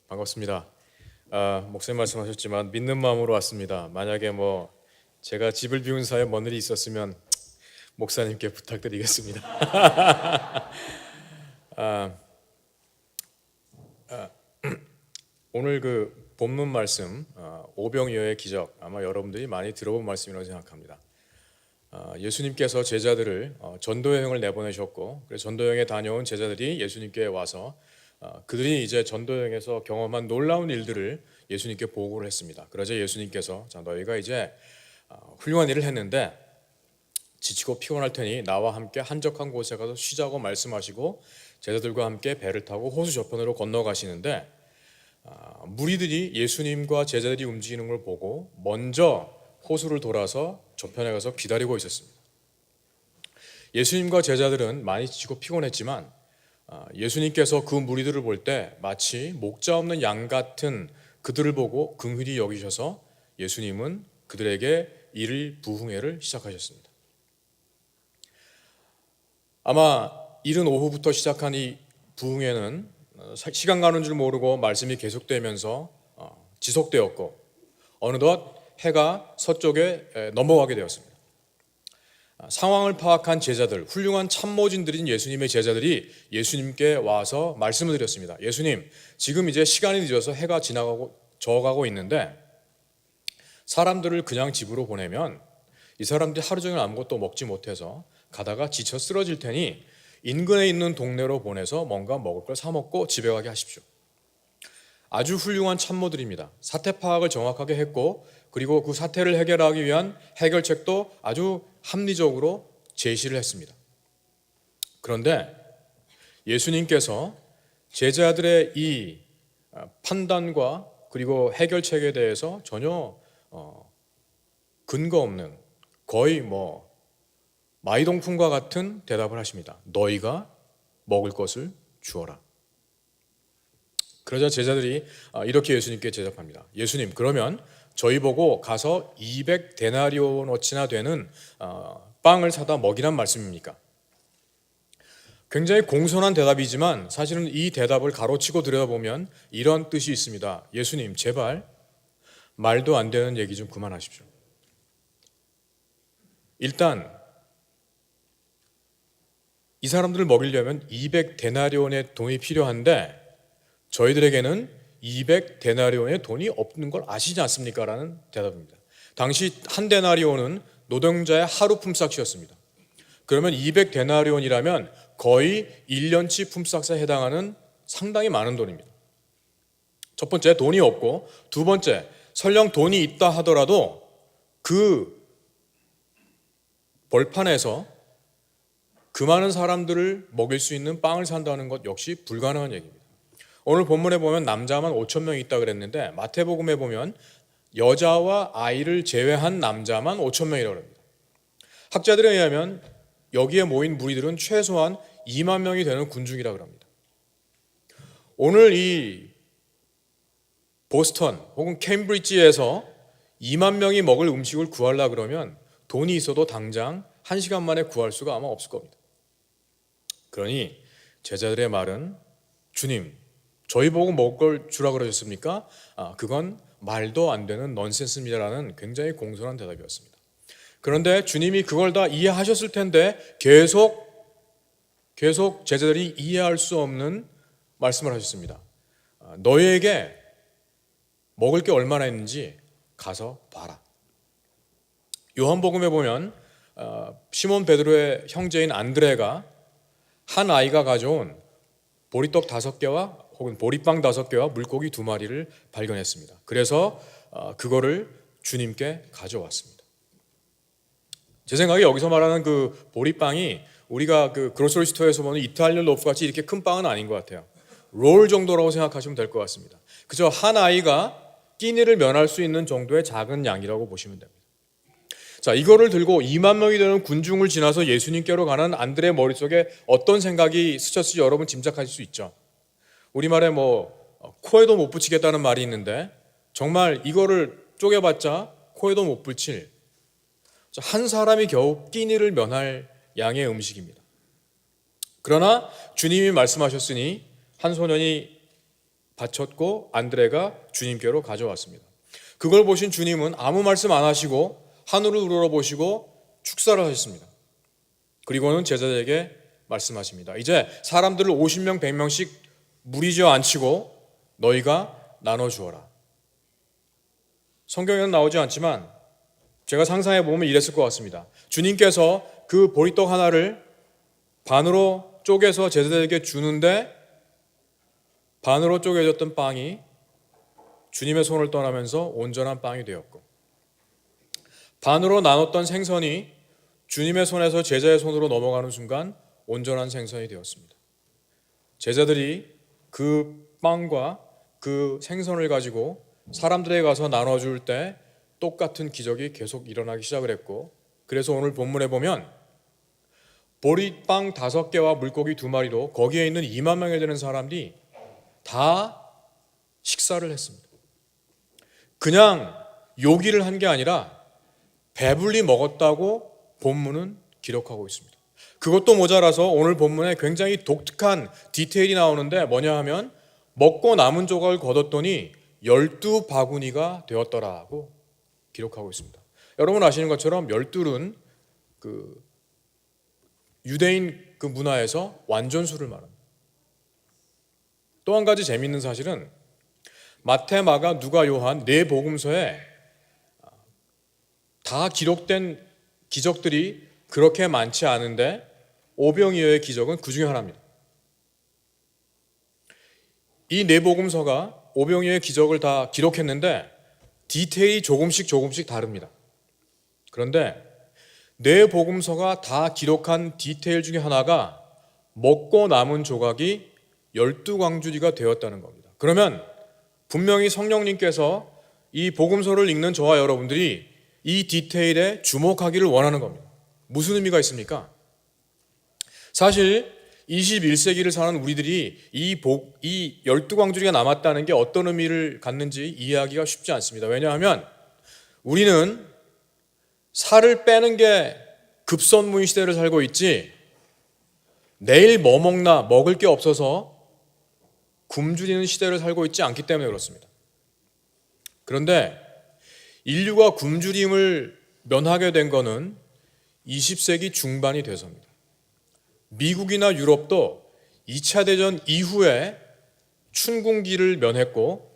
반갑습니다. 목사님 말씀하셨지만 믿는 마음으로 왔습니다. 만약에 제가 집을 비운 사이에 먼 일이 있었으면 목사님께 부탁드리겠습니다. 오늘 그 본문 말씀 오병이어의 기적, 아마 여러분들이 많이 들어본 말씀이라고 생각합니다. 예수님께서 제자들을 전도 여행을 내보내셨고, 그래서 전도 여행에 다녀온 제자들이 예수님께 와서 그들이 이제 전도 여행에서 경험한 놀라운 일들을 예수님께 보고를 했습니다. 그러자 예수님께서 자, 너희가 이제 훌륭한 일을 했는데 지치고 피곤할 테니 나와 함께 한적한 곳에 가서 쉬자고 말씀하시고 제자들과 함께 배를 타고 호수 저편으로 건너가시는데 무리들이 예수님과 제자들이 움직이는 걸 보고 먼저 호수를 돌아서 저편에 가서 기다리고 있었습니다. 예수님과 제자들은 많이 지치고 피곤했지만 예수님께서 그 무리들을 볼 때 마치 목자 없는 양 같은 그들을 보고 긍휼히 여기셔서 예수님은 그들에게 이를 부흥회를 시작하셨습니다. 아마 이른 오후부터 시작한 이 부흥회는 시간 가는 줄 모르고 말씀이 계속되면서 지속되었고 어느덧 해가 서쪽에 넘어가게 되었습니다. 상황을 파악한 제자들, 훌륭한 참모진들인 예수님의 제자들이 예수님께 와서 말씀을 드렸습니다. 예수님, 지금 이제 시간이 늦어서 해가 저어가고 있는데 사람들을 그냥 집으로 보내면 이 사람들이 하루 종일 아무것도 먹지 못해서 가다가 지쳐 쓰러질 테니 인근에 있는 동네로 보내서 뭔가 먹을 걸 사 먹고 집에 가게 하십시오. 아주 훌륭한 참모들입니다. 사태 파악을 정확하게 했고 그리고 그 사태를 해결하기 위한 해결책도 아주 합리적으로 제시를 했습니다. 그런데 예수님께서 제자들의 이 판단과 그리고 해결책에 대해서 전혀 근거 없는 거의 마이동풍과 같은 대답을 하십니다. 너희가 먹을 것을 주어라. 그러자 제자들이 이렇게 예수님께 대답합니다. 예수님, 그러면 저희 보고 가서 200데나리온어치나 되는 빵을 사다 먹이란 말씀입니까? 굉장히 공손한 대답이지만 사실은 이 대답을 가로치고 들여다보면 이런 뜻이 있습니다. 예수님, 제발 말도 안 되는 얘기 좀 그만하십시오. 일단 이 사람들을 먹이려면 200데나리온의 돈이 필요한데 저희들에게는 200데나리온의 돈이 없는 걸 아시지 않습니까? 라는 대답입니다. 당시 한 데나리온은 노동자의 하루 품삯이었습니다. 그러면 200데나리온이라면 거의 1년치 품삯에 해당하는 상당히 많은 돈입니다. 첫 번째, 돈이 없고, 두 번째, 설령 돈이 있다 하더라도 그 벌판에서 그 많은 사람들을 먹일 수 있는 빵을 산다는 것 역시 불가능한 얘기입니다. 오늘 본문에 보면 남자만 5천 명이 있다 그랬는데 마태복음에 보면 여자와 아이를 제외한 남자만 5천 명이라고 합니다. 학자들에 의하면 여기에 모인 무리들은 최소한 2만 명이 되는 군중이라고 합니다. 오늘 이 보스턴 혹은 캠브리지에서 2만 명이 먹을 음식을 구하려고 그러면 돈이 있어도 당장 1시간 만에 구할 수가 아마 없을 겁니다. 그러니 제자들의 말은 주님, 저희 보고 먹을 걸 주라 그러셨습니까? 그건 말도 안 되는 넌센스입니다라는 굉장히 공손한 대답이었습니다. 그런데 주님이 그걸 다 이해하셨을 텐데 계속 제자들이 이해할 수 없는 말씀을 하셨습니다. 너희에게 먹을 게 얼마나 있는지 가서 봐라. 요한복음에 보면 시몬 베드로의 형제인 안드레가 한 아이가 가져온 보리떡 5개와 혹은 보리빵 5개와 물고기 2마리를 발견했습니다. 그래서 그거를 주님께 가져왔습니다. 제 생각에 여기서 말하는 그 보리빵이 우리가 그 그로서리 스토어에서 보는 이탈리안 로프 같이 이렇게 큰 빵은 아닌 것 같아요. 롤 정도라고 생각하시면 될 것 같습니다. 그저 한 아이가 끼니를 면할 수 있는 정도의 작은 양이라고 보시면 됩니다. 자, 이거를 들고 2만 명이 되는 군중을 지나서 예수님께로 가는 안드레의 머릿속에 어떤 생각이 스쳤을지 여러분 짐작하실 수 있죠. 우리말에 코에도 못 붙이겠다는 말이 있는데 정말 이거를 쪼개봤자 코에도 못 붙일 한 사람이 겨우 끼니를 면할 양의 음식입니다. 그러나 주님이 말씀하셨으니 한 소년이 바쳤고 안드레가 주님께로 가져왔습니다. 그걸 보신 주님은 아무 말씀 안 하시고 하늘을 우러러보시고 축사를 하셨습니다. 그리고는 제자들에게 말씀하십니다. 이제 사람들을 50명, 100명씩 무리지어 앉히고 너희가 나눠주어라. 성경에는 나오지 않지만 제가 상상해 보면 이랬을 것 같습니다. 주님께서 그 보리떡 하나를 반으로 쪼개서 제자들에게 주는데 반으로 쪼개졌던 빵이 주님의 손을 떠나면서 온전한 빵이 되었고, 반으로 나눴던 생선이 주님의 손에서 제자의 손으로 넘어가는 순간 온전한 생선이 되었습니다. 제자들이 그 빵과 그 생선을 가지고 사람들에게 가서 나눠줄 때 똑같은 기적이 계속 일어나기 시작을 했고, 그래서 오늘 본문에 보면 보리빵 5개와 물고기 2마리로 거기에 있는 2만 명에 되는 사람들이 다 식사를 했습니다. 그냥 요기를 한 게 아니라 배불리 먹었다고 본문은 기록하고 있습니다. 그것도 모자라서 오늘 본문에 굉장히 독특한 디테일이 나오는데 뭐냐 하면 먹고 남은 조각을 거뒀더니 12바구니가 되었더라고 기록하고 있습니다. 여러분 아시는 것처럼 12는 그 유대인 그 문화에서 완전수를 말합니다. 또 한 가지 재미있는 사실은 마태, 마가, 누가, 요한 네 복음서에 다 기록된 기적들이 그렇게 많지 않은데 오병이어의 기적은 그 중에 하나입니다. 이 네 복음서가 오병이어의 기적을 다 기록했는데 디테일이 조금씩 다릅니다. 그런데 네 복음서가 다 기록한 디테일 중에 하나가 먹고 남은 조각이 12광주리가 되었다는 겁니다. 그러면 분명히 성령님께서 이 복음서를 읽는 저와 여러분들이 이 디테일에 주목하기를 원하는 겁니다. 무슨 의미가 있습니까? 사실 21세기를 사는 우리들이 이 12광주리가 남았다는 게 어떤 의미를 갖는지 이해하기가 쉽지 않습니다. 왜냐하면 우리는 살을 빼는 게 급선무의 시대를 살고 있지 내일 뭐 먹나 먹을 게 없어서 굶주리는 시대를 살고 있지 않기 때문에 그렇습니다. 그런데 인류가 굶주림을 면하게 된 것은 20세기 중반이 돼서입니다. 미국이나 유럽도 2차 대전 이후에 춘궁기를 면했고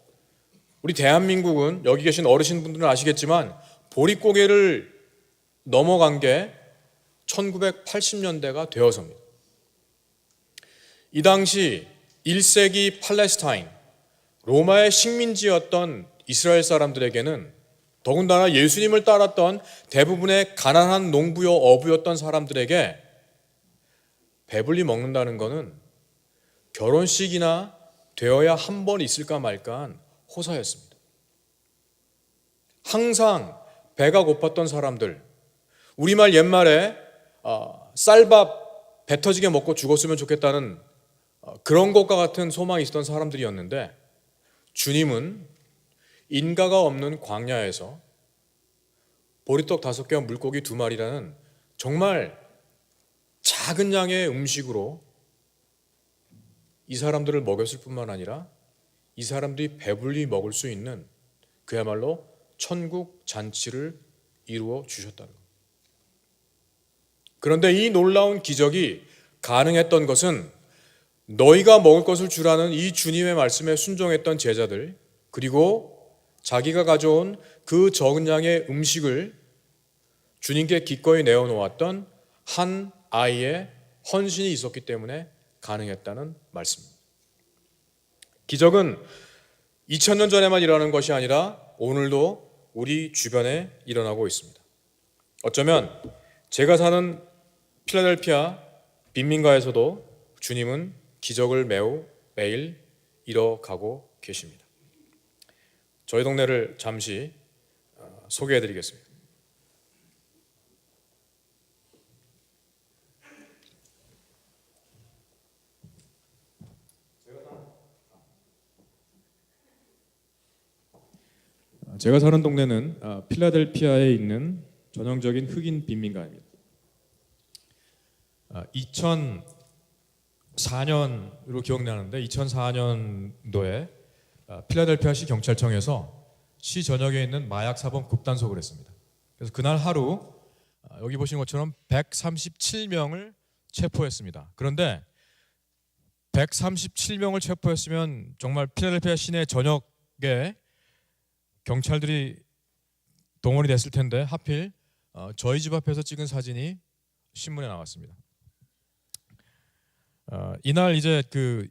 우리 대한민국은 여기 계신 어르신분들은 아시겠지만 보릿고개를 넘어간 게 1980년대가 되어서입니다. 이 당시 1세기 팔레스타인, 로마의 식민지였던 이스라엘 사람들에게는 더군다나 예수님을 따랐던 대부분의 가난한 농부요 어부였던 사람들에게 배불리 먹는다는 것은 결혼식이나 되어야 한 번 있을까 말까한 호사였습니다. 항상 배가 고팠던 사람들, 우리말 옛말에 쌀밥 배 터지게 먹고 죽었으면 좋겠다는 그런 것과 같은 소망이 있었던 사람들이었는데 주님은 인가가 없는 광야에서 보리떡 5개와 물고기 2마리라는 정말 작은 양의 음식으로 이 사람들을 먹였을 뿐만 아니라 이 사람들이 배불리 먹을 수 있는 그야말로 천국 잔치를 이루어 주셨다는 겁니다. 그런데 이 놀라운 기적이 가능했던 것은 너희가 먹을 것을 주라는 이 주님의 말씀에 순종했던 제자들, 그리고 자기가 가져온 그 적은 양의 음식을 주님께 기꺼이 내어놓았던 한 아이의 헌신이 있었기 때문에 가능했다는 말씀입니다. 기적은 2000년 전에만 일어나는 것이 아니라 오늘도 우리 주변에 일어나고 있습니다. 어쩌면 제가 사는 필라델피아 빈민가에서도 주님은 기적을 매일 이뤄가고 계십니다. 저희 동네를 잠시 소개해드리겠습니다. 제가 사는 동네는 필라델피아에 있는 전형적인 흑인 빈민가입니다. 2004년으로 기억나는데 2004년도에 필라델피아시 경찰청에서 시 전역에 있는 마약 사범 급단속을 했습니다. 그래서 그날 하루 여기 보시는 것처럼 137명을 체포했습니다. 그런데 137명을 체포했으면 정말 필라델피아 시내 전역에 경찰들이 동원이 됐을 텐데 하필 저희 집 앞에서 찍은 사진이 신문에 나왔습니다. 이날 이제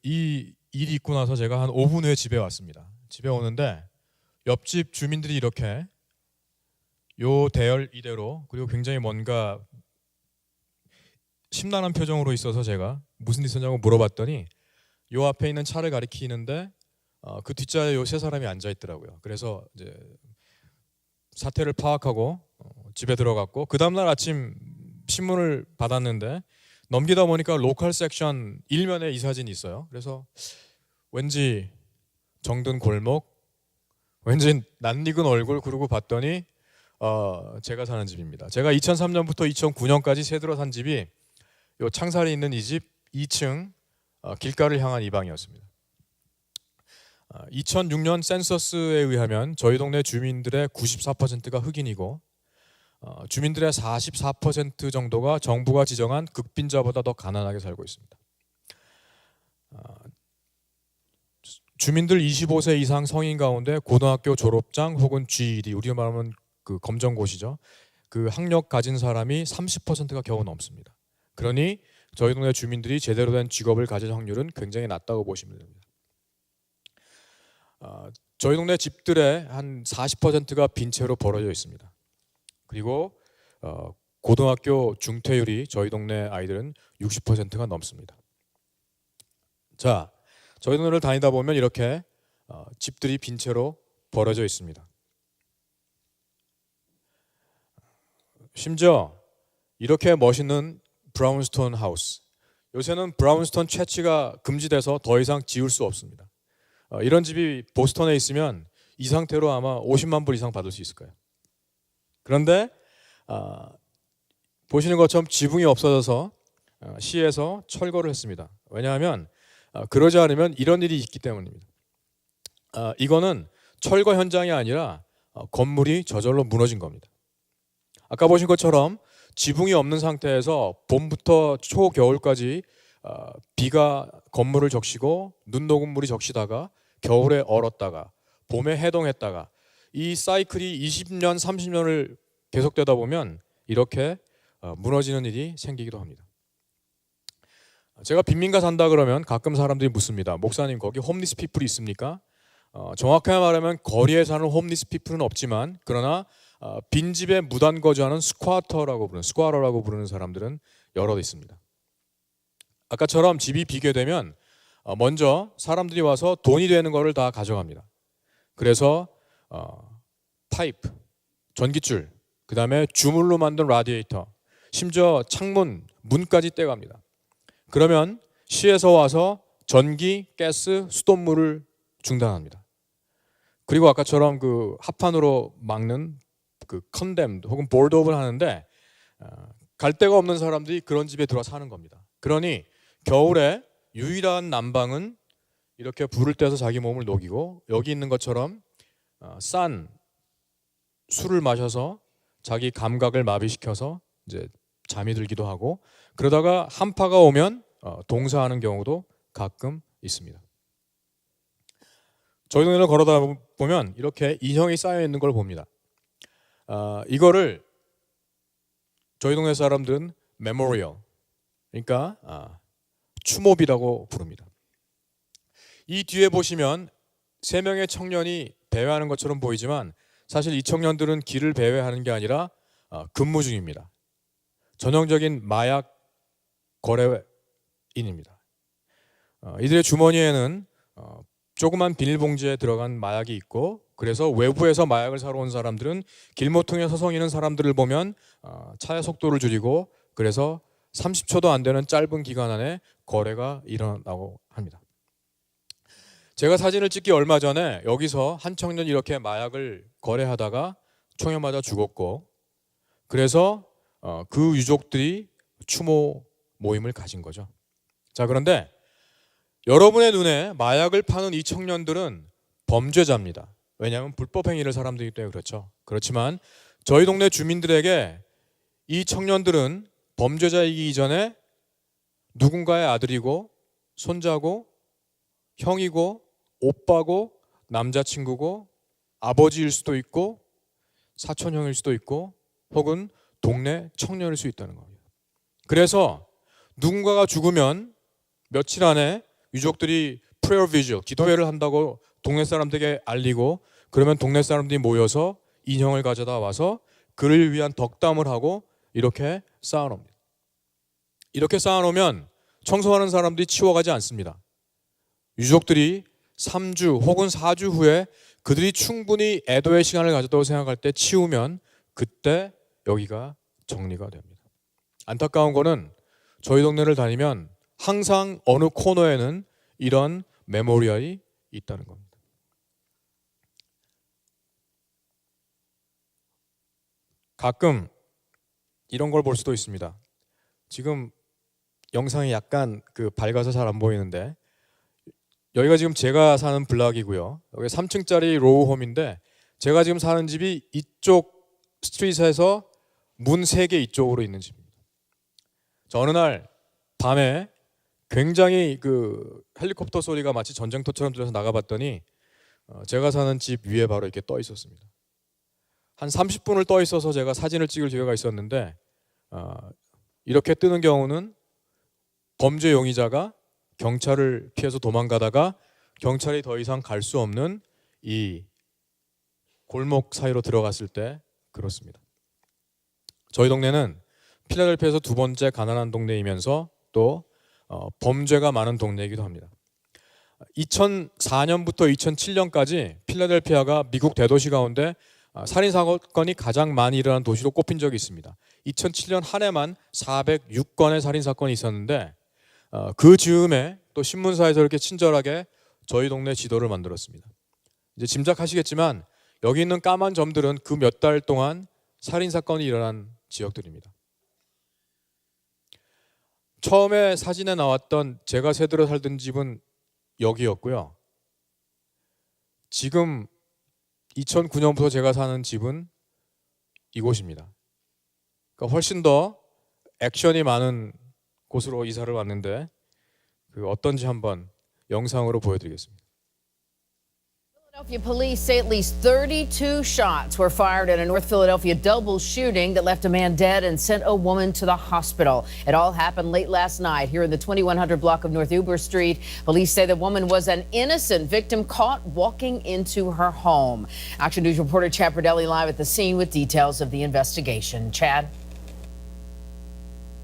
이 일이 있고 나서 제가 한 5분 후에 집에 왔습니다. 집에 오는데 옆집 주민들이 이렇게 요 대열 이대로 그리고 굉장히 뭔가 심란한 표정으로 있어서 제가 무슨 일 있었냐고 물어봤더니 요 앞에 있는 차를 가리키는데 그 뒷자리에 요 세 사람이 앉아 있더라고요. 그래서 이제 사태를 파악하고 집에 들어갔고 그 다음날 아침 신문을 받았는데 넘기다 보니까 로컬 섹션 1면에 이 사진이 있어요. 그래서 왠지 정든 골목, 왠지 낯익은 얼굴 그러고 봤더니 제가 사는 집입니다. 제가 2003년부터 2009년까지 새들어 산 집이 요 창살이 있는 이 집 2층 길가를 향한 이 방이었습니다. 2006년 센서스에 의하면 저희 동네 주민들의 94%가 흑인이고 주민들의 44% 정도가 정부가 지정한 극빈자보다 더 가난하게 살고 있습니다. 주민들 25세 이상 성인 가운데 고등학교 졸업장 혹은 GED, 우리가 말하면 그 검정고시죠. 그 학력 가진 사람이 30%가 겨우 넘습니다. 그러니 저희 동네 주민들이 제대로 된 직업을 가질 확률은 굉장히 낮다고 보시면 됩니다. 저희 동네 집들의 한 40%가 빈 채로 벌어져 있습니다. 그리고 고등학교 중퇴율이 저희 동네 아이들은 60%가 넘습니다. 자, 저희 동네를 다니다 보면 이렇게 집들이 빈 채로 벌어져 있습니다. 심지어 이렇게 멋있는 브라운스톤 하우스, 요새는 브라운스톤 채취가 금지돼서 더 이상 지을 수 없습니다. 이런 집이 보스턴에 있으면 이 상태로 아마 50만 불 이상 받을 수 있을 거예요. 그런데 보시는 것처럼 지붕이 없어져서 시에서 철거를 했습니다. 왜냐하면 그러지 않으면 이런 일이 있기 때문입니다. 이거는 철거 현장이 아니라 건물이 저절로 무너진 겁니다. 아까 보신 것처럼 지붕이 없는 상태에서 봄부터 초겨울까지 비가 건물을 적시고 눈 녹은 물이 적시다가 겨울에 얼었다가 봄에 해동했다가 이 사이클이 20년, 30년을 계속되다 보면 이렇게 무너지는 일이 생기기도 합니다. 제가 빈민가 산다 그러면 가끔 사람들이 묻습니다. 목사님 거기 홈리스 피플이 있습니까? 정확하게 말하면 거리에 사는 홈리스 피플은 없지만 그러나 빈집에 무단 거주하는 스쿼터라고 부르는 사람들은 여러 있습니다. 아까처럼 집이 비교되면 먼저 사람들이 와서 돈이 되는 거를 다 가져갑니다. 그래서 파이프, 전기줄, 그 다음에 주물로 만든 라디에이터, 심지어 창문, 문까지 떼갑니다. 그러면 시에서 와서 전기, 가스, 수돗물을 중단합니다. 그리고 아까처럼 그 합판으로 막는 그 컨뎀 혹은 보르드업을 하는데 갈 데가 없는 사람들이 그런 집에 들어 사는 겁니다. 그러니 겨울에 유일한 난방은 이렇게 불을 떼서 자기 몸을 녹이고 여기 있는 것처럼 싼 술을 마셔서 자기 감각을 마비시켜서 이제 잠이 들기도 하고 그러다가 한파가 오면 동사하는 경우도 가끔 있습니다. 저희 동네를 걸어다 보면 이렇게 인형이 쌓여 있는 걸 봅니다. 이거를 저희 동네 사람들은 메모리얼, 그러니까 추모비라고 부릅니다. 이 뒤에 보시면 3명의 청년이 배회하는 것처럼 보이지만 사실 이 청년들은 길을 배회하는 게 아니라 근무 중입니다. 전형적인 마약 거래인입니다. 이들의 주머니에는 조그만 비닐봉지에 들어간 마약이 있고 그래서 외부에서 마약을 사러 온 사람들은 길모퉁이에 서성이는 사람들을 보면 차의 속도를 줄이고 그래서 30초도 안 되는 짧은 기간 안에 거래가 일어나고 합니다. 제가 사진을 찍기 얼마 전에 여기서 한 청년이 이렇게 마약을 거래하다가 총에 맞아 죽었고 그래서 그 유족들이 추모 모임을 가진 거죠. 자, 그런데 여러분의 눈에 마약을 파는 이 청년들은 범죄자입니다. 왜냐하면 불법 행위를 사람들이기 때문에 그렇죠. 그렇지만 저희 동네 주민들에게 이 청년들은 범죄자이기 이전에 누군가의 아들이고 손자고 형이고 오빠고 남자친구고 아버지일 수도 있고 사촌형일 수도 있고 혹은 동네 청년일 수 있다는 겁니다. 그래서 누군가가 죽으면 며칠 안에 유족들이 prayer vigil, 기도회를 한다고 동네 사람들에게 알리고 그러면 동네 사람들이 모여서 인형을 가져다 와서 그를 위한 덕담을 하고 이렇게 쌓아놓습니다. 이렇게 쌓아놓으면 청소하는 사람들이 치워가지 않습니다. 유족들이 3주 혹은 4주 후에 그들이 충분히 애도의 시간을 가졌다고 생각할 때 치우면 그때 여기가 정리가 됩니다. 안타까운 거는 저희 동네를 다니면 항상 어느 코너에는 이런 메모리얼이 있다는 겁니다. 가끔 이런 걸 볼 수도 있습니다. 지금 영상이 약간 밝아서 잘 안 보이는데 여기가 지금 제가 사는 블락이고요. 여기 3층짜리 로우홈인데 제가 지금 사는 집이 이쪽 스트릿에서 문 3개 이쪽으로 있는 집입니다. 어느 날 밤에 굉장히 헬리콥터 소리가 마치 전쟁터처럼 들려서 나가봤더니 제가 사는 집 위에 바로 이렇게 떠 있었습니다. 한 30분을 떠 있어서 제가 사진을 찍을 기회가 있었는데 이렇게 뜨는 경우는 범죄 용의자가 경찰을 피해서 도망가다가 경찰이 더 이상 갈 수 없는 이 골목 사이로 들어갔을 때 그렇습니다. 저희 동네는 필라델피아에서 두 번째 가난한 동네이면서 또 범죄가 많은 동네이기도 합니다. 2004년부터 2007년까지 필라델피아가 미국 대도시 가운데 살인사건이 가장 많이 일어난 도시로 꼽힌 적이 있습니다. 2007년 한 해만 406건의 살인사건이 있었는데 그 즈음에 또 신문사에서 이렇게 친절하게 저희 동네 지도를 만들었습니다. 이제 짐작하시겠지만 여기 있는 까만 점들은 그 몇 달 동안 살인사건이 일어난 지역들입니다. 처음에 사진에 나왔던 제가 새들어 살던 집은 여기였고요. 지금 2009년부터 제가 사는 집은 이곳입니다. 그러니까 훨씬 더 액션이 많은 곳으로 이사를 왔는데 어떤지 한번 영상으로 보여드리겠습니다. Philadelphia police say at least 32 shots were fired in a North Philadelphia double shooting that left a man dead and sent a woman to the hospital. It all happened late last night here in the 2100 block of North Uber Street. Police say the woman was an innocent victim caught walking into her home. Action News reporter Chad Perdelli live at the scene with details of the investigation. Chad?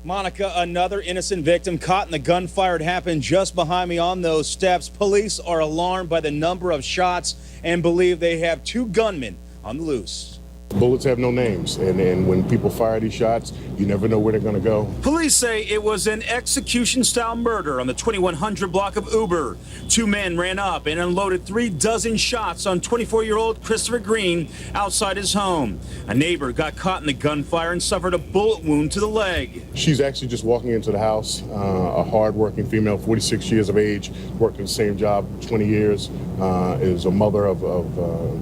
Monica, another innocent victim caught in the gunfire. It happened just behind me on those steps. Police are alarmed by the number of shots and believe they have 2 gunmen on the loose. Bullets have no names, and when people fire these shots, you never know where they're going to go. Police say it was an execution-style murder on the 2100 block of Uber. 2 men ran up and unloaded 36 shots on 24-year-old Christopher Green outside his home. A neighbor got caught in the gunfire and suffered a bullet wound to the leg. She's actually just walking into the house, a hard-working female, 46 years of age, worked in the same job 20 years, is a mother of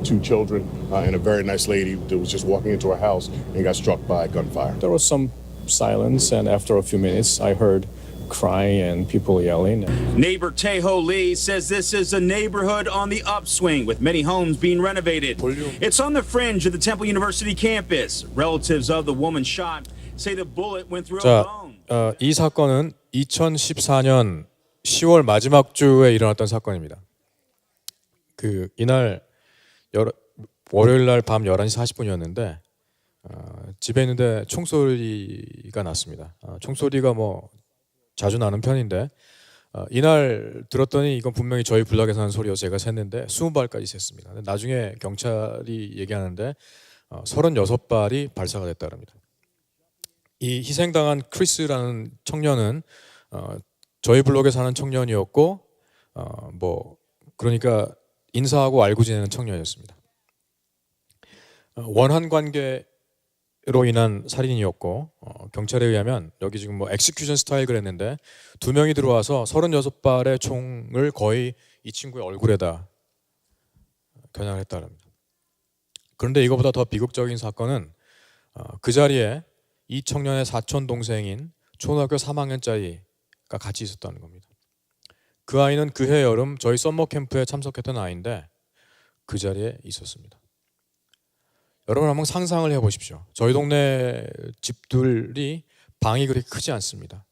2 children, and a very nice lady that was just walking into her house and got struck by gunfire. There was some silence, and after a few minutes, I heard crying and people yelling. Neighbor Taeho Lee says this is a neighborhood on the upswing with many homes being renovated. It's on the fringe of the Temple University campus. Relatives of the woman shot say the bullet went through her bone. 이 사건은 2014년 10월 마지막 주에 일어났던 사건입니다. 이날 월요일 날 밤 11시 40분이었는데 집에 있는데 총소리가 났습니다. 총소리가 자주 나는 편인데 이날 들었더니 이건 분명히 저희 블락에서 하는 소리여서 제가 셌는데 20발까지 셌습니다. 나중에 경찰이 얘기하는데 36발이 발사가 됐다고 합니다. 이 희생당한 크리스라는 청년은 저희 블록에 사는 청년이었고 그러니까 인사하고 알고 지내는 청년이었습니다. 원한 관계로 인한 살인이었고 경찰에 의하면 여기 지금 엑스큐션 스타일 그랬는데 2명이 들어와서 36발의 총을 거의 이 친구의 얼굴에다 겨냥을 했다고 합니다. 그런데 이거보다 더 비극적인 사건은 그 자리에 이 청년의 사촌 동생인 초등학교 3학년짜리가 같이 있었다는 겁니다. 그 아이는 그해 여름 저희 썸머 캠프에 참석했던 아이인데 그 자리에 있었습니다. 여러분 한번 상상을 해보십시오. 저희 동네 집들이 방이 그렇게 크지 않습니다.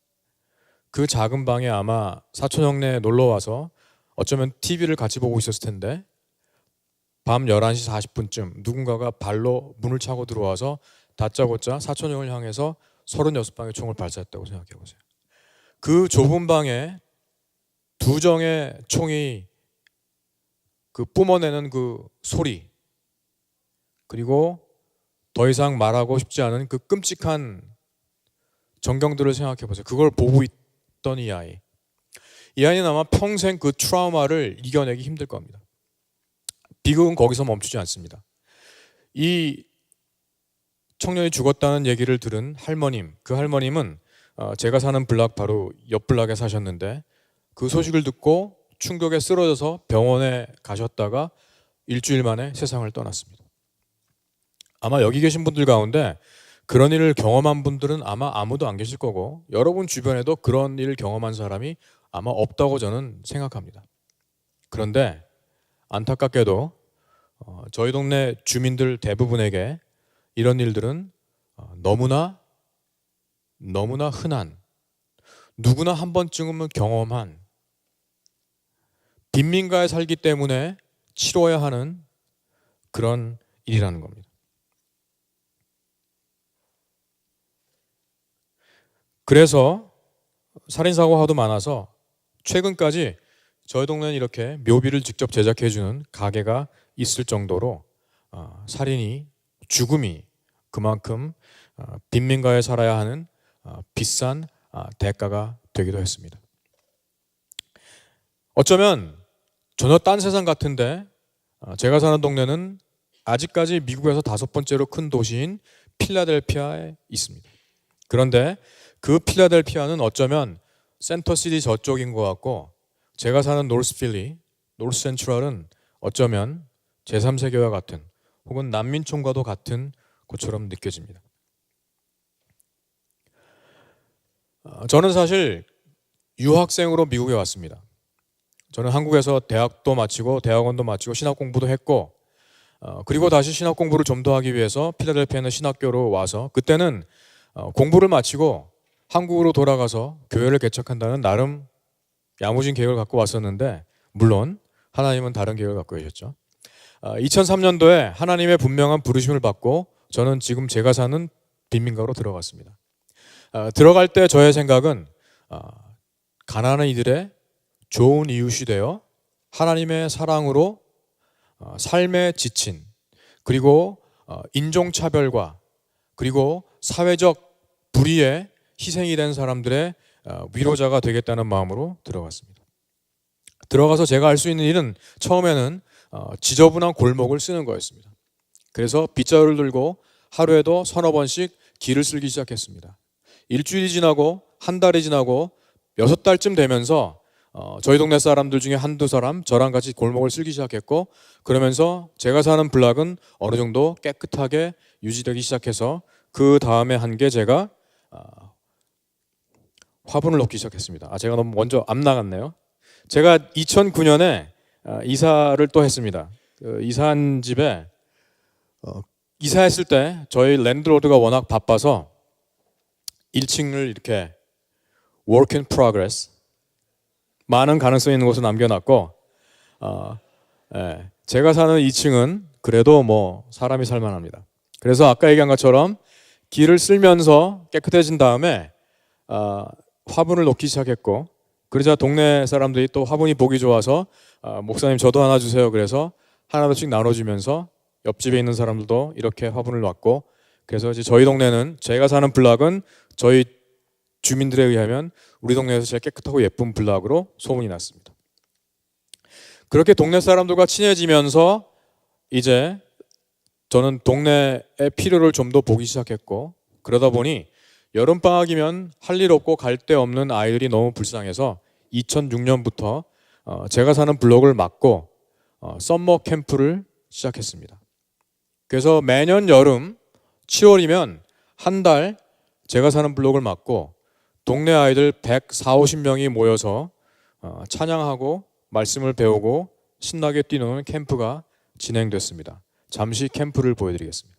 그 작은 방에 아마 사촌 형네 놀러 와서 어쩌면 TV를 같이 보고 있었을 텐데 밤 11시 40분쯤 누군가가 발로 문을 차고 들어와서 다짜고짜 사촌 형을 향해서 36방의 총을 발사했다고 생각해 보세요. 그 좁은 방에 두 정의 총이 그 뿜어내는 그 소리, 그리고 더 이상 말하고 싶지 않은 그 끔찍한 전경들을 생각해 보세요. 그걸 보고 있던 이 아이. 이 아이는 아마 평생 그 트라우마를 이겨내기 힘들 겁니다. 비극은 거기서 멈추지 않습니다. 이 청년이 죽었다는 얘기를 들은 할머님, 그 할머님은 제가 사는 블락 바로 옆 블락에 사셨는데 그 소식을 듣고 충격에 쓰러져서 병원에 가셨다가 일주일 만에 세상을 떠났습니다. 아마 여기 계신 분들 가운데 그런 일을 경험한 분들은 아마 아무도 안 계실 거고 여러분 주변에도 그런 일을 경험한 사람이 아마 없다고 저는 생각합니다. 그런데 안타깝게도 저희 동네 주민들 대부분에게 이런 일들은 너무나 흔한, 누구나 한 번쯤은 경험한, 빈민가에 살기 때문에 치러야 하는 그런 일이라는 겁니다. 그래서 살인사고가 하도 많아서 최근까지 저희 동네는 이렇게 묘비를 직접 제작해주는 가게가 있을 정도로 살인이, 죽음이 그만큼 빈민가에 살아야 하는 비싼 대가가 되기도 했습니다. 어쩌면 전혀 딴 세상 같은데 제가 사는 동네는 아직까지 미국에서 5번째로 큰 도시인 필라델피아에 있습니다. 그런데 그 필라델피아는 어쩌면 센터시티 저쪽인 것 같고 제가 사는 노스필리, 노스센트럴은 어쩌면 제3세계와 같은 혹은 난민촌과도 같은 곳처럼 느껴집니다. 저는 사실 유학생으로 미국에 왔습니다. 저는 한국에서 대학도 마치고 대학원도 마치고 신학 공부도 했고 그리고 다시 신학 공부를 좀 더 하기 위해서 필라델피아 있는 신학교로 와서 그때는 공부를 마치고 한국으로 돌아가서 교회를 개척한다는 나름 야무진 계획을 갖고 왔었는데 물론 하나님은 다른 계획을 갖고 계셨죠. 2003년도에 하나님의 분명한 부르심을 받고 저는 지금 제가 사는 빈민가로 들어갔습니다. 들어갈 때 저의 생각은 가난한 이들의 좋은 이웃이 되어 하나님의 사랑으로 삶에 지친 그리고 인종차별과 그리고 사회적 불의에 희생이 된 사람들의 위로자가 되겠다는 마음으로 들어갔습니다. 들어가서 제가 할 수 있는 일은 처음에는 지저분한 골목을 쓰는 거였습니다. 그래서 빗자루를 들고 하루에도 서너 번씩 길을 쓸기 시작했습니다. 일주일이 지나고 한 달이 지나고 6달쯤 되면서 저희 동네 사람들 중에 한두 사람 저랑 같이 골목을 쓸기 시작했고 그러면서 제가 사는 블락은 어느 정도 깨끗하게 유지되기 시작해서 그 다음에 한 게 제가 화분을 넣기 시작했습니다. 제가 너무 먼저 앞 나갔네요. 제가 2009년에 이사를 또 했습니다. 이사한 집에 이사했을 때 저희 랜드로드가 워낙 바빠서 1층을 이렇게 work in progress 많은 가능성이 있는 곳을 남겨놨고 제가 사는 2층은 그래도 뭐 사람이 살만합니다. 그래서 아까 얘기한 것처럼 길을 쓸면서 깨끗해진 다음에 화분을 놓기 시작했고 그러자 동네 사람들이 또 화분이 보기 좋아서 목사님 저도 하나 주세요. 그래서 하나씩 나눠주면서 옆집에 있는 사람들도 이렇게 화분을 놨고 그래서 이제 저희 동네는 제가 사는 블락은 저희 주민들에 의하면 우리 동네에서 제일 깨끗하고 예쁜 블락으로 소문이 났습니다. 그렇게 동네 사람들과 친해지면서 이제 저는 동네의 필요를 좀 더 보기 시작했고 그러다 보니 여름방학이면 할 일 없고 갈 데 없는 아이들이 너무 불쌍해서 2006년부터 제가 사는 블록을 막고 썸머 캠프를 시작했습니다. 그래서 매년 여름 7월이면 한 달 제가 사는 블록을 맡고 동네 아이들 140~150명이 모여서 찬양하고 말씀을 배우고 신나게 뛰노는 캠프가 진행됐습니다. 잠시 캠프를 보여드리겠습니다.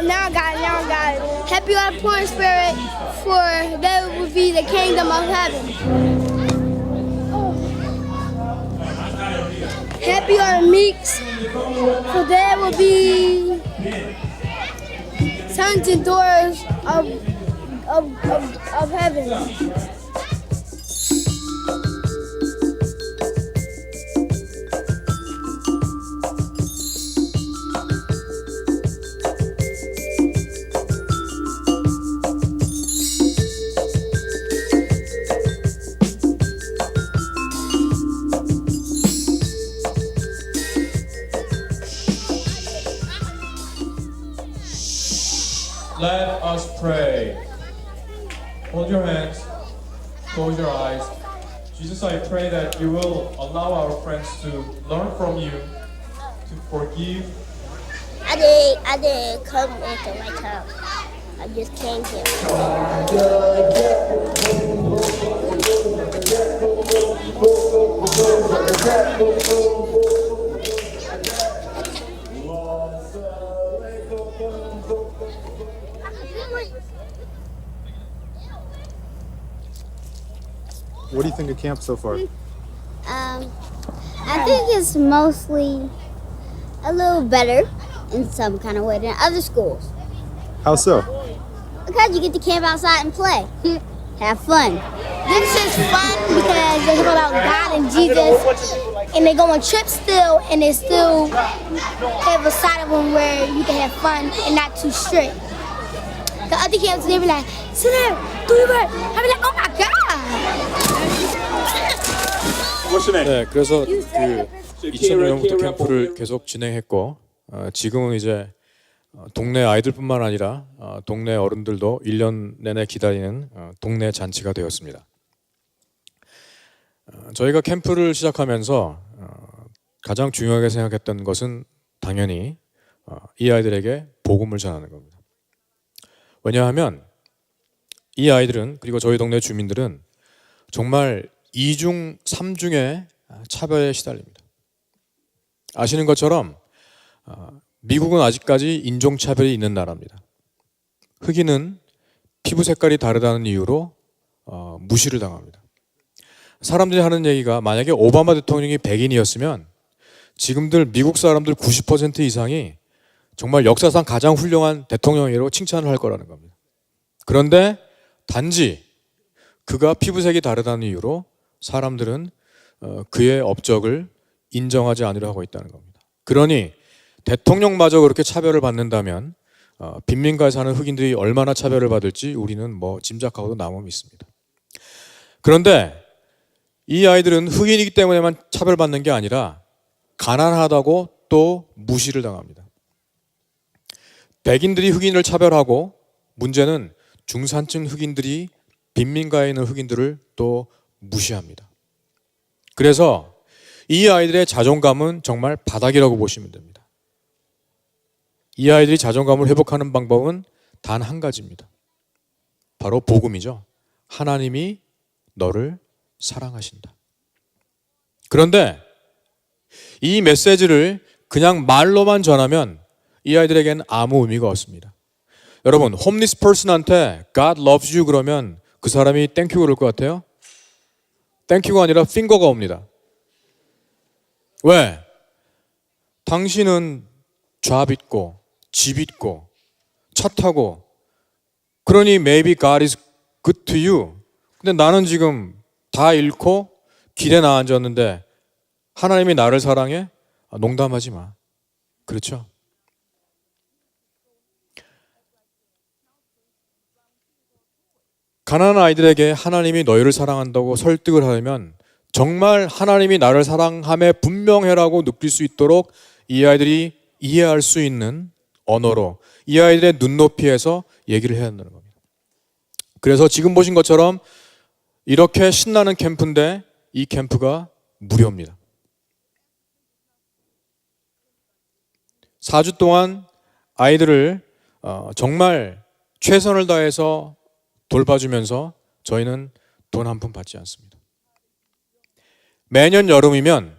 Now I got it, now I got it. Happy are the poor in spirit, for they will be the kingdom of heaven. Happy are the meek, for they will be sons and daughters of heaven. Let us pray. Hold your hands, close your eyes. Jesus, I pray that you will allow our friends to learn from you, to forgive. I did come at the right time. I just came here. What do you think of camp so far? I think it's mostly a little better in some kind of way than other schools. How so? Because you get to camp outside and play. Have fun. This is fun because they talk about God and Jesus, and they go on trips still, and they still have a side of them where you can have fun and not too strict. The other camps, they be like, sit there, do your work. I be like, oh my God. What's your name? 네, 그래서 그 2000년부터 캠프를 계속 진행했고 지금은 이제 동네 아이들뿐만 아니라 동네 어른들도 1년 내내 기다리는 동네 잔치가 되었습니다. 저희가 캠프를 시작하면서 가장 중요하게 생각했던 것은 당연히 이 아이들에게 복음을 전하는 겁니다. 왜냐하면 이 아이들은, 그리고 저희 동네 주민들은 정말 2중, 3중의 차별에 시달립니다. 아시는 것처럼 미국은 아직까지 인종차별이 있는 나라입니다. 흑인은 피부 색깔이 다르다는 이유로 무시를 당합니다. 사람들이 하는 얘기가, 만약에 오바마 대통령이 백인이었으면 지금들 미국 사람들 90% 이상이 정말 역사상 가장 훌륭한 대통령이라고 칭찬을 할 거라는 겁니다. 그런데 단지 그가 피부색이 다르다는 이유로 사람들은 그의 업적을 인정하지 않으려 하고 있다는 겁니다. 그러니 대통령마저 그렇게 차별을 받는다면 빈민가에 사는 흑인들이 얼마나 차별을 받을지 우리는 짐작하고도 남음이 있습니다. 그런데 이 아이들은 흑인이기 때문에만 차별받는 게 아니라 가난하다고 또 무시를 당합니다. 백인들이 흑인을 차별하고, 문제는 중산층 흑인들이 빈민가에 있는 흑인들을 또 무시합니다. 그래서 이 아이들의 자존감은 정말 바닥이라고 보시면 됩니다. 이 아이들이 자존감을 회복하는 방법은 단 한 가지입니다. 바로 복음이죠. 하나님이 너를 사랑하신다. 그런데 이 메시지를 그냥 말로만 전하면 이 아이들에게는 아무 의미가 없습니다. 여러분, 홈리스 퍼슨한테 God loves you 그러면 그 사람이 땡큐 그럴 것 같아요? 땡큐가 아니라 핑거가 옵니다. 왜? 당신은 잡 있고 집 있고 차 타고, 그러니 maybe God is good to you. 근데 나는 지금 다 잃고 길에 나앉았는데 하나님이 나를 사랑해? 농담하지 마. 그렇죠? 가난한 아이들에게 하나님이 너희를 사랑한다고 설득을 하려면 정말 하나님이 나를 사랑함에 분명해라고 느낄 수 있도록 이 아이들이 이해할 수 있는 언어로 이 아이들의 눈높이에서 얘기를 해야 한다는 겁니다. 그래서 지금 보신 것처럼 이렇게 신나는 캠프인데 이 캠프가 무료입니다. 4주 동안 아이들을 정말 최선을 다해서 돌봐주면서 저희는 돈 한 푼 받지 않습니다. 매년 여름이면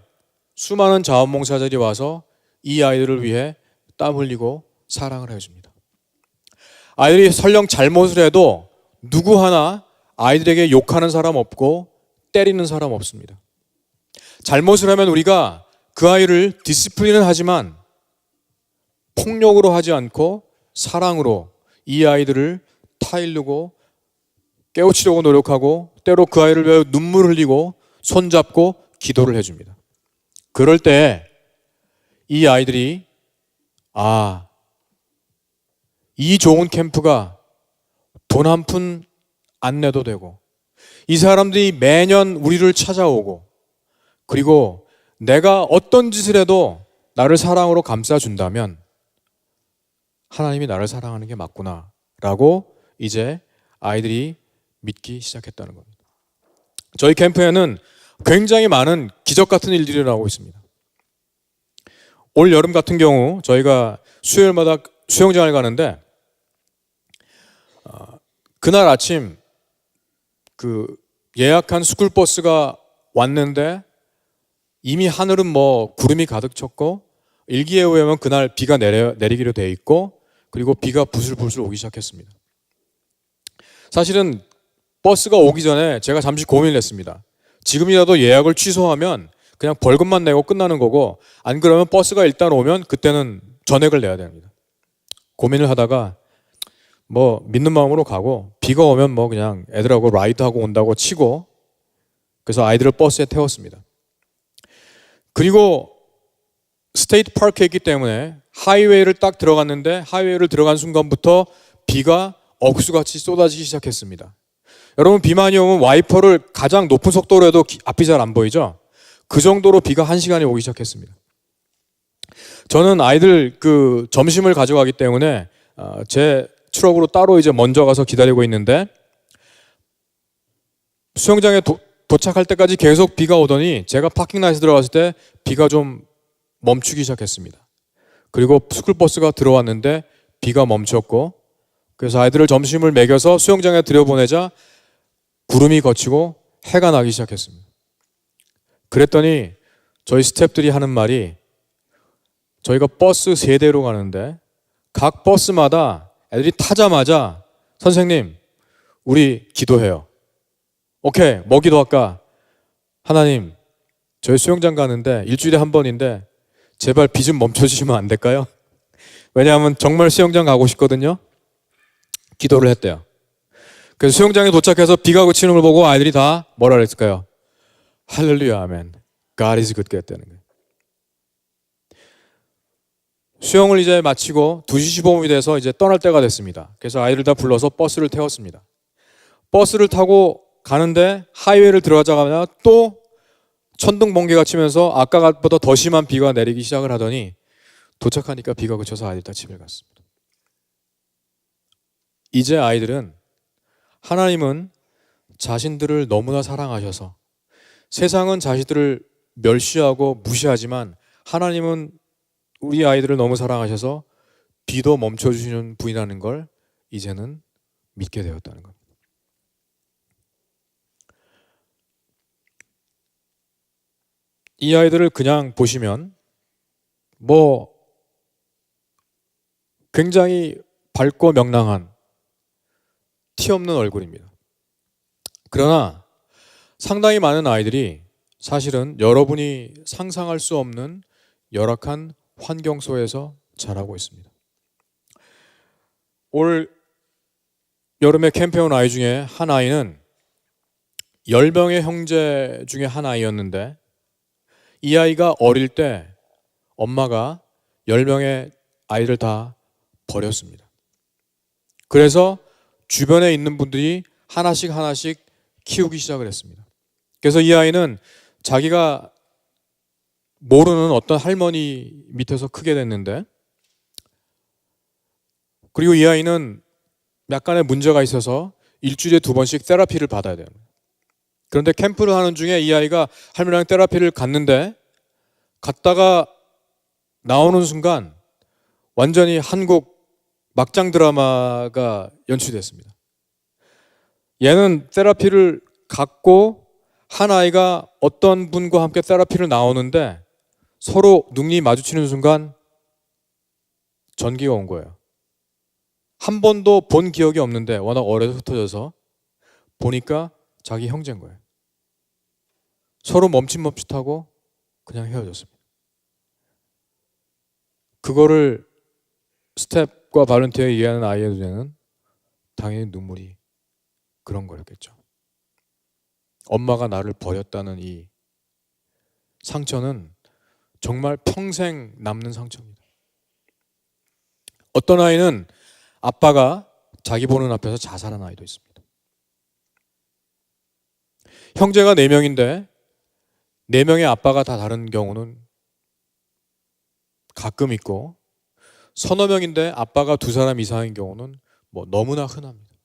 수많은 자원봉사자들이 와서 이 아이들을 위해 땀 흘리고 사랑을 해줍니다. 아이들이 설령 잘못을 해도 누구 하나 아이들에게 욕하는 사람 없고 때리는 사람 없습니다. 잘못을 하면 우리가 그 아이를 디시플린은 하지만 폭력으로 하지 않고 사랑으로 이 아이들을 타이르고 깨우치려고 노력하고 때로 그 아이를 위해 눈물 흘리고 손잡고 기도를 해줍니다. 그럴 때 이 아이들이 이 좋은 캠프가 돈 한 푼 안 내도 되고 이 사람들이 매년 우리를 찾아오고 그리고 내가 어떤 짓을 해도 나를 사랑으로 감싸준다면 하나님이 나를 사랑하는 게 맞구나 라고 이제 아이들이 믿기 시작했다는 겁니다. 저희 캠프에는 굉장히 많은 기적 같은 일들이 일어나고 있습니다. 올 여름 같은 경우 저희가 수요일마다 수영장을 가는데 그날 아침 그 예약한 스쿨버스가 왔는데 이미 하늘은 뭐 구름이 가득 쳤고 일기예보에 의하면 그날 비가 내리기로 돼 있고 그리고 비가 부슬부슬 오기 시작했습니다. 사실은 버스가 오기 전에 제가 잠시 고민을 했습니다. 지금이라도 예약을 취소하면 그냥 벌금만 내고 끝나는 거고 안 그러면 버스가 일단 오면 그때는 전액을 내야 됩니다. 고민을 하다가 뭐 믿는 마음으로 가고 비가 오면 뭐 그냥 애들하고 라이드하고 온다고 치고 그래서 아이들을 버스에 태웠습니다. 그리고 스테이트 파크에 있기 때문에 하이웨이를 딱 들어갔는데 하이웨이를 들어간 순간부터 비가 억수같이 쏟아지기 시작했습니다. 여러분 비 많이 오면 와이퍼를 가장 높은 속도로 해도 앞이 잘 안 보이죠? 그 정도로 비가 1시간에 오기 시작했습니다. 저는 아이들 그 점심을 가져가기 때문에 제 트럭으로 따로 이제 먼저 가서 기다리고 있는데 수영장에 도착할 때까지 계속 비가 오더니 제가 파킹라인에 들어갔을 때 비가 좀 멈추기 시작했습니다. 그리고 스쿨버스가 들어왔는데 비가 멈췄고 그래서 아이들을 점심을 먹여서 수영장에 들여보내자 구름이 걷히고 해가 나기 시작했습니다. 그랬더니 저희 스태프들이 하는 말이 저희가 버스 3대로 가는데 각 버스마다 애들이 타자마자 선생님 우리 기도해요. 오케이 뭐 기도할까? 하나님 저희 수영장 가는데 일주일에 한 번인데 제발 비 좀 멈춰주시면 안 될까요? 왜냐하면 정말 수영장 가고 싶거든요. 기도를 했대요. 그래서 수영장에 도착해서 비가 그치는 걸 보고 아이들이 다 뭐라 그랬을까요? 할렐루야 아멘. God is good 그랬다는 거예요. 수영을 이제 마치고 2시 15분이 돼서 이제 떠날 때가 됐습니다. 그래서 아이들 다 불러서 버스를 태웠습니다. 버스를 타고 가는데 하이웨이를 들어가자마자 또 천둥 번개가 치면서 아까보다 더 심한 비가 내리기 시작을 하더니 도착하니까 비가 그쳐서 아이들 다 집에 갔습니다. 이제 아이들은 하나님은 자신들을 너무나 사랑하셔서 세상은 자신들을 멸시하고 무시하지만 하나님은 우리 아이들을 너무 사랑하셔서 비도 멈춰주시는 분이라는 걸 이제는 믿게 되었다는 겁니다. 이 아이들을 그냥 보시면 뭐 굉장히 밝고 명랑한 티 없는 얼굴입니다. 그러나 상당히 많은 아이들이 사실은 여러분이 상상할 수 없는 열악한 환경 속에서 자라고 있습니다. 올 여름에 캠프에 온 아이 중에 한 아이는 10명의 형제 중에 한 아이였는데 이 아이가 어릴 때 엄마가 10명의 아이를 다 버렸습니다. 그래서 주변에 있는 분들이 하나씩 하나씩 키우기 시작을 했습니다. 그래서 이 아이는 자기가 모르는 어떤 할머니 밑에서 크게 됐는데 그리고 이 아이는 약간의 문제가 있어서 일주일에 2번씩 테라피를 받아야 돼요. 그런데 캠프를 하는 중에 이 아이가 할머니랑 테라피를 갔는데 갔다가 나오는 순간 완전히 한국 막장 드라마가 연출됐습니다. 얘는 테라피를 갖고 한 아이가 어떤 분과 함께 테라피를 나오는데 서로 눈이 마주치는 순간 전기가 온 거예요. 한 번도 본 기억이 없는데 워낙 어려서 흩어져서 보니까 자기 형제인 거예요. 서로 멈칫멈칫하고 그냥 헤어졌습니다. 그거를 스텝과 발렌티어에 이해하는 아이의 눈에는 당연히 눈물이 그런 거였겠죠. 엄마가 나를 버렸다는 이 상처는 정말 평생 남는 상처입니다. 어떤 아이는 아빠가 자기 보는 앞에서 자살한 아이도 있습니다. 형제가 4명인데 4명의 아빠가 다 다른 경우는 가끔 있고 서너 명인데 아빠가 2사람 이상인 경우는 뭐 너무나 흔합니다.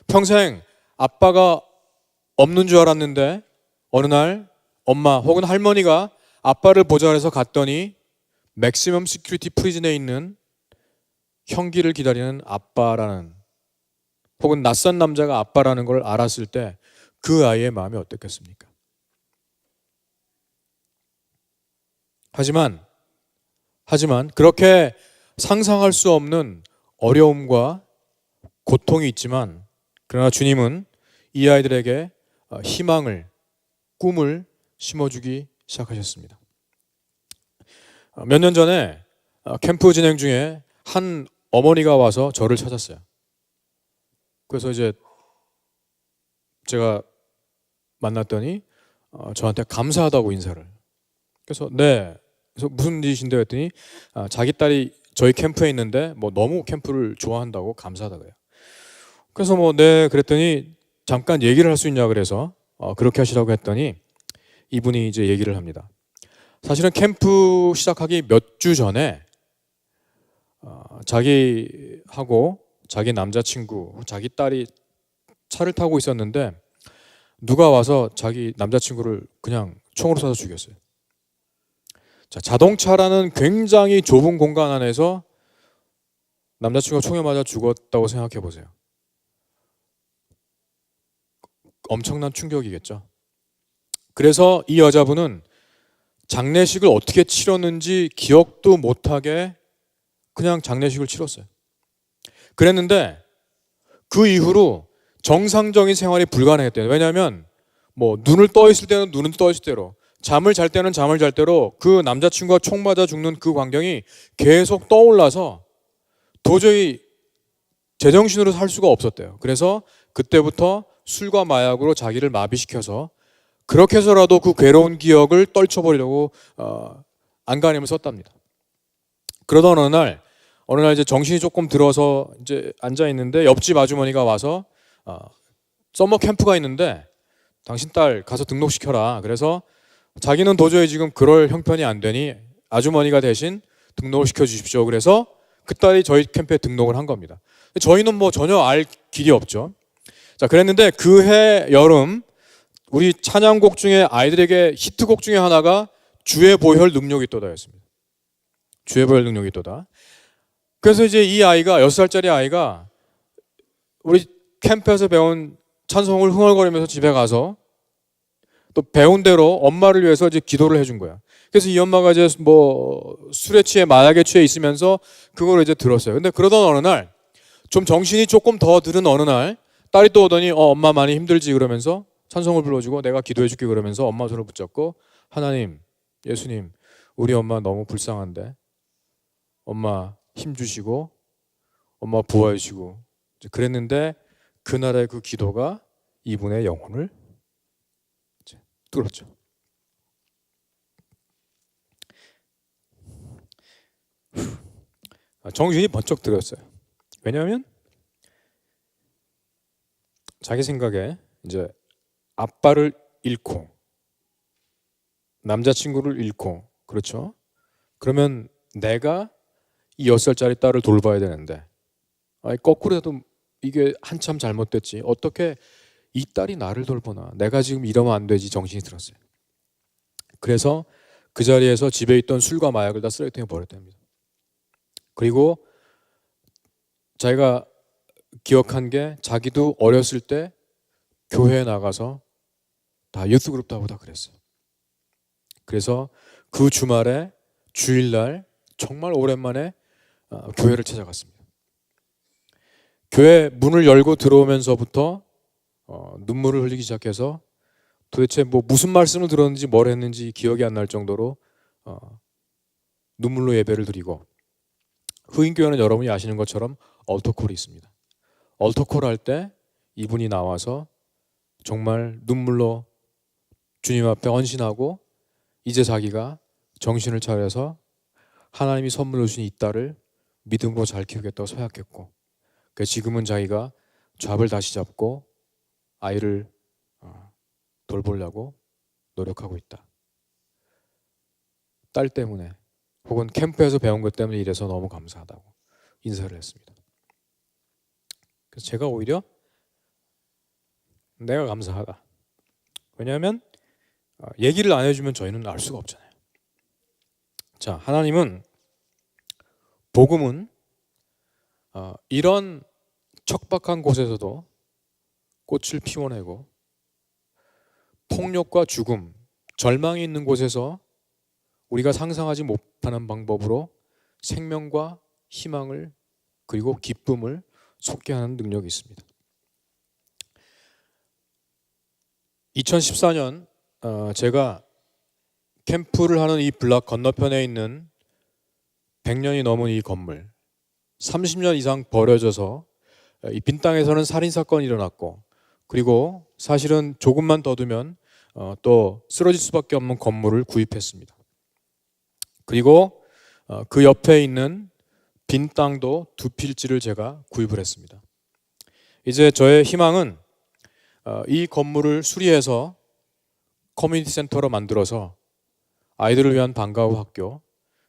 평생 아빠가 없는 줄 알았는데 어느 날 엄마 혹은 할머니가 아빠를 보자 해서 갔더니 맥시멈 시큐리티 프리즌에 있는 형기를 기다리는 아빠라는 혹은 낯선 남자가 아빠라는 걸 알았을 때 그 아이의 마음이 어땠겠습니까? 하지만 그렇게 상상할 수 없는 어려움과 고통이 있지만 그러나 주님은 이 아이들에게 희망을, 꿈을 심어주기 시작하셨습니다. 몇 년 전에 캠프 진행 중에 한 어머니가 와서 저를 찾았어요. 그래서 이제 제가 만났더니 저한테 감사하다고 인사를. 그래서 네. 그래서 무슨 일이신데 했더니 자기 딸이 저희 캠프에 있는데 뭐 너무 캠프를 좋아한다고 감사하다고 해요. 그래서 뭐 네 그랬더니 잠깐 얘기를 할 수 있냐 그래서 그렇게 하시라고 했더니 이분이 이제 얘기를 합니다. 사실은 캠프 시작하기 몇 주 전에 자기하고 자기 남자친구, 자기 딸이 차를 타고 있었는데 누가 와서 자기 남자친구를 그냥 총으로 쏴서 죽였어요. 자, 자동차라는 굉장히 좁은 공간 안에서 남자친구가 총에 맞아 죽었다고 생각해 보세요. 엄청난 충격이겠죠. 그래서 이 여자분은 장례식을 어떻게 치렀는지 기억도 못하게 그냥 장례식을 치렀어요. 그랬는데 그 이후로 정상적인 생활이 불가능했대요. 왜냐하면 뭐 눈을 떠 있을 때는 눈은 떠 있을 대로, 잠을 잘 때는 잠을 잘 대로 그 남자친구가 총 맞아 죽는 그 광경이 계속 떠올라서 도저히 제정신으로 살 수가 없었대요. 그래서 그때부터 술과 마약으로 자기를 마비시켜서 그렇게 해서라도 그 괴로운 기억을 떨쳐버리려고 안간힘을 썼답니다. 그러던 어느 날 이제 정신이 조금 들어서 이제 앉아 있는데 옆집 아주머니가 와서 서머 캠프가 있는데 당신 딸 가서 등록시켜라. 그래서 자기는 도저히 지금 그럴 형편이 안 되니 아주머니가 대신 등록을 시켜 주십시오. 그래서 그 딸이 저희 캠프에 등록을 한 겁니다. 저희는 뭐 전혀 알 길이 없죠. 자, 그랬는데 그 해 여름 우리 찬양곡 중에 아이들에게 히트곡 중에 하나가 주의 보혈 능력이 있도다였습니다. 주의 보혈 능력이 있도다. 그래서 이제 이 아이가 6살짜리 아이가 우리 캠프에서 배운 찬송을 흥얼거리면서 집에 가서 또 배운 대로 엄마를 위해서 이제 기도를 해준 거야. 그래서 이 엄마가 이제 뭐 술에 취해 마약에 취해 있으면서 그걸 이제 들었어요. 근데 그러던 어느 날 좀 정신이 조금 더 들은 어느 날 딸이 또 오더니 엄마 많이 힘들지 그러면서 찬송을 불러주고 내가 기도해 줄게 그러면서 엄마 손을 붙잡고 하나님, 예수님, 우리 엄마 너무 불쌍한데 엄마 힘 주시고 엄마 보호해 주시고 그랬는데 그날의 그 기도가 이분의 영혼을 뚫었죠. 정신이 번쩍 들었어요. 왜냐하면 자기 생각에 이제 아빠를 잃고 남자친구를 잃고 그렇죠. 그러면 내가 이 6살짜리 딸을 돌봐야 되는데 거꾸로 해도 이게 한참 잘못됐지. 어떻게 이 딸이 나를 돌보나, 내가 지금 이러면 안 되지 정신이 들었어요. 그래서 그 자리에서 집에 있던 술과 마약을 다 쓰레기통에 버렸답니다. 그리고 자기가 기억한 게 자기도 어렸을 때 교회에 나가서 다 유스그룹도 하고 다 그랬어요. 그래서 그 주말에 주일날 정말 오랜만에 교회를 찾아갔습니다. 교회 문을 열고 들어오면서부터 눈물을 흘리기 시작해서 도대체 뭐 무슨 말씀을 들었는지 뭘 했는지 기억이 안 날 정도로 눈물로 예배를 드리고, 흑인교회는 여러분이 아시는 것처럼 얼터콜이 있습니다. 얼터콜 할 때 이분이 나와서 정말 눈물로 주님 앞에 헌신하고 이제 자기가 정신을 차려서 하나님이 선물로 주신 이 딸을 믿음으로 잘 키우겠다고 서약했고, 지금은 자기가 잡을 다시 잡고 아이를 돌보려고 노력하고 있다. 딸 때문에 혹은 캠프에서 배운 것 때문에 이래서 너무 감사하다고 인사를 했습니다. 그래서 제가 오히려 내가 감사하다. 왜냐하면 얘기를 안 해주면 저희는 알 수가 없잖아요. 자, 하나님은, 복음은 이런 척박한 곳에서도 꽃을 피워내고 폭력과 죽음, 절망이 있는 곳에서 우리가 상상하지 못하는 방법으로 생명과 희망을 그리고 기쁨을 솟게 하는 능력이 있습니다. 2014년 제가 캠프를 하는 이 블락 건너편에 있는 100년이 넘은 이 건물, 30년 이상 버려져서 이 빈 땅에서는 살인사건이 일어났고, 그리고 사실은 조금만 더 두면 또 쓰러질 수밖에 없는 건물을 구입했습니다. 그리고 그 옆에 있는 빈 땅도 2필지를 제가 구입을 했습니다. 이제 저의 희망은 이 건물을 수리해서 커뮤니티 센터로 만들어서 아이들을 위한 방과후 학교,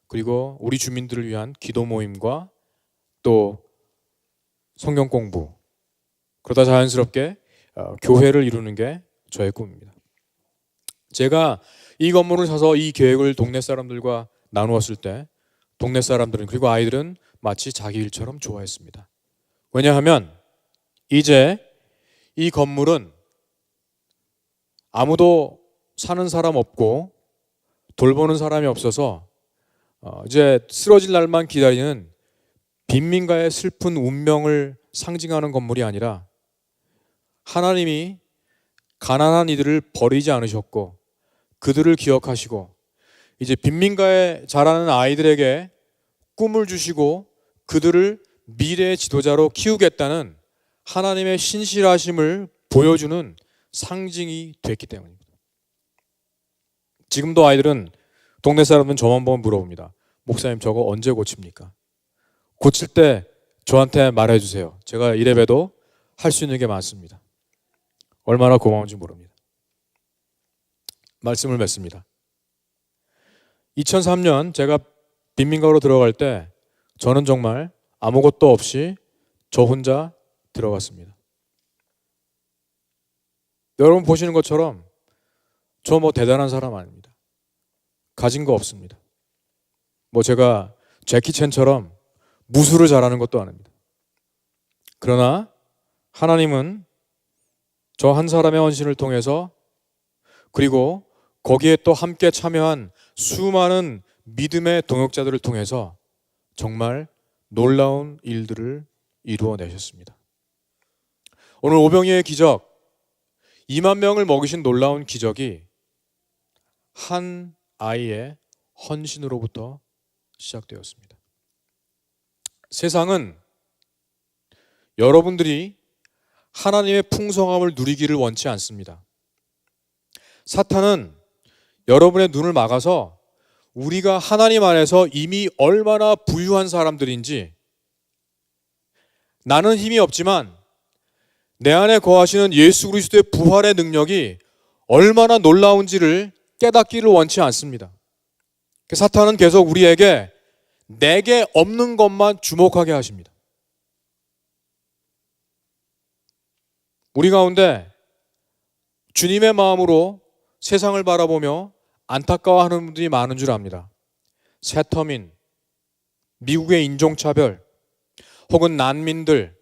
그리고 우리 주민들을 위한 기도 모임과 또 성경 공부, 그러다 자연스럽게 교회를 이루는 게 저의 꿈입니다. 제가 이 건물을 사서 이 계획을 동네 사람들과 나누었을 때 동네 사람들은, 그리고 아이들은 마치 자기 일처럼 좋아했습니다. 왜냐하면 이제 이 건물은 아무도 사는 사람 없고 돌보는 사람이 없어서 이제 쓰러질 날만 기다리는 빈민가의 슬픈 운명을 상징하는 건물이 아니라, 하나님이 가난한 이들을 버리지 않으셨고 그들을 기억하시고 이제 빈민가에 자라는 아이들에게 꿈을 주시고 그들을 미래의 지도자로 키우겠다는 하나님의 신실하심을 보여주는 상징이 됐기 때문입니다. 지금도 아이들은, 동네 사람들은 저만 보면 물어봅니다. 목사님, 저거 언제 고칩니까? 고칠 때 저한테 말해주세요. 제가 이래봬도 할 수 있는 게 많습니다. 얼마나 고마운지 모릅니다. 말씀을 맺습니다. 2003년 제가 빈민가로 들어갈 때 저는 정말 아무것도 없이 저 혼자 들어갔습니다. 여러분 보시는 것처럼 저 뭐 대단한 사람 아닙니다. 가진 거 없습니다. 뭐 제가 제키 챈처럼 무술을 잘하는 것도 아닙니다. 그러나 하나님은 저 한 사람의 헌신을 통해서, 그리고 거기에 또 함께 참여한 수많은 믿음의 동역자들을 통해서 정말 놀라운 일들을 이루어내셨습니다. 오늘 오병이의 기적, 2만 명을 먹이신 놀라운 기적이 한 아이의 헌신으로부터 시작되었습니다. 세상은 여러분들이 하나님의 풍성함을 누리기를 원치 않습니다. 사탄은 여러분의 눈을 막아서 우리가 하나님 안에서 이미 얼마나 부유한 사람들인지, 나는 힘이 없지만 내 안에 거하시는 예수 그리스도의 부활의 능력이 얼마나 놀라운지를 깨닫기를 원치 않습니다. 사탄은 계속 우리에게 내게 없는 것만 주목하게 하십니다. 우리 가운데 주님의 마음으로 세상을 바라보며 안타까워하는 분들이 많은 줄 압니다. 세터민, 미국의 인종차별, 혹은 난민들,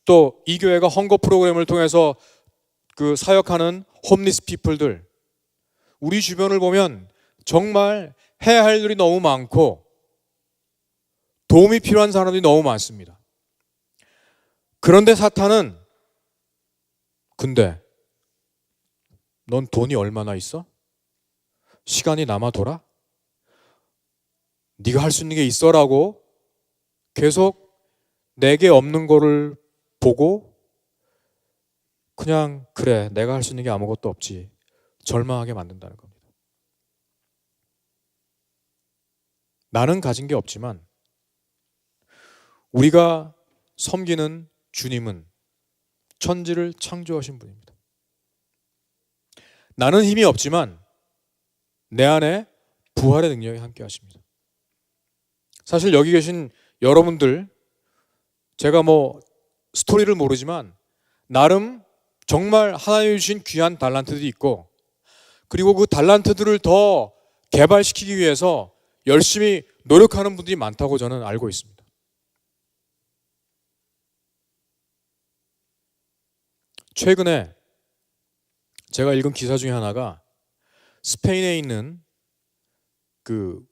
또 이 교회가 헝거 프로그램을 통해서 그 사역하는 홈리스 피플들, 우리 주변을 보면 정말 해야 할 일이 너무 많고 도움이 필요한 사람들이 너무 많습니다. 그런데 사탄은 근데 넌 돈이 얼마나 있어? 시간이 남아 돌아? 네가 할 수 있는 게 있어라고 계속 내게 없는 거를 보고 그냥 그래 내가 할 수 있는 게 아무것도 없지 절망하게 만든다는 겁니다. 나는 가진 게 없지만 우리가 섬기는 주님은 천지를 창조하신 분입니다. 나는 힘이 없지만 내 안에 부활의 능력이 함께 하십니다. 사실 여기 계신 여러분들 제가 스토리를 모르지만 나름 정말 하나님이 주신 귀한 달란트들이 있고 그리고 그 달란트들을 더 개발시키기 위해서 열심히 노력하는 분들이 많다고 저는 알고 있습니다. 최근에 제가 읽은 기사 중에 하나가 스페인에 있는 그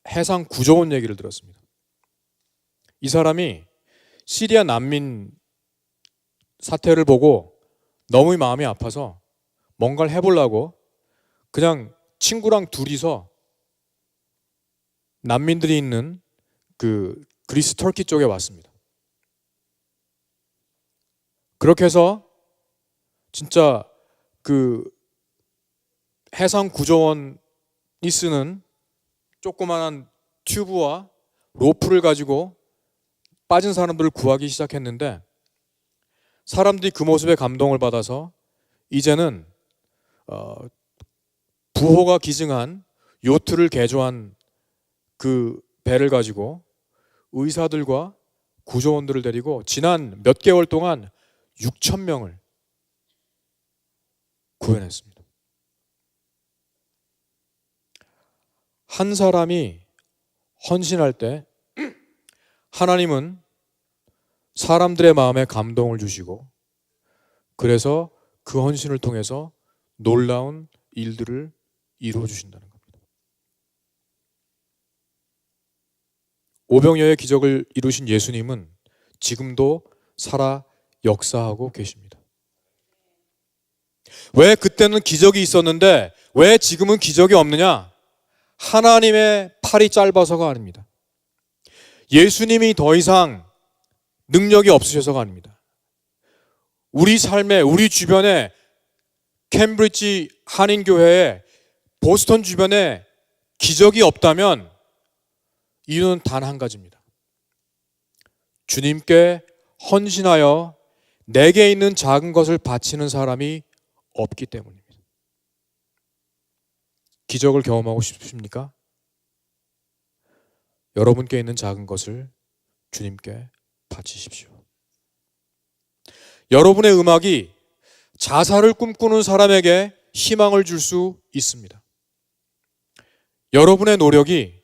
해상 구조원 얘기를 들었습니다. 이 사람이 시리아 난민 사태를 보고 너무 마음이 아파서 뭔가를 해보려고 그냥 친구랑 둘이서 난민들이 있는 그 그리스 터키 쪽에 왔습니다. 그렇게 해서 진짜 그 해상 구조원이 쓰는 조그만한 튜브와 로프를 가지고 빠진 사람들을 구하기 시작했는데 사람들이 그 모습에 감동을 받아서 이제는 부호가 기증한 요트를 개조한 그 배를 가지고 의사들과 구조원들을 데리고 지난 몇 개월 동안 6,000명을 구해냈습니다. 한 사람이 헌신할 때 하나님은 사람들의 마음에 감동을 주시고 그래서 그 헌신을 통해서 놀라운 일들을 이루어 주신다는 겁니다. 오병이어의 기적을 이루신 예수님은 지금도 살아 역사하고 계십니다. 왜 그때는 기적이 있었는데 왜 지금은 기적이 없느냐? 하나님의 팔이 짧아서가 아닙니다. 예수님이 더 이상 능력이 없으셔서가 아닙니다. 우리 삶에 우리 주변에 캠브리지 한인교회에 보스턴 주변에 기적이 없다면 이유는 단 한 가지입니다. 주님께 헌신하여 내게 있는 작은 것을 바치는 사람이 없기 때문입니다. 기적을 경험하고 싶으십니까? 여러분께 있는 작은 것을 주님께 바치십시오. 여러분의 음악이 자살을 꿈꾸는 사람에게 희망을 줄 수 있습니다. 여러분의 노력이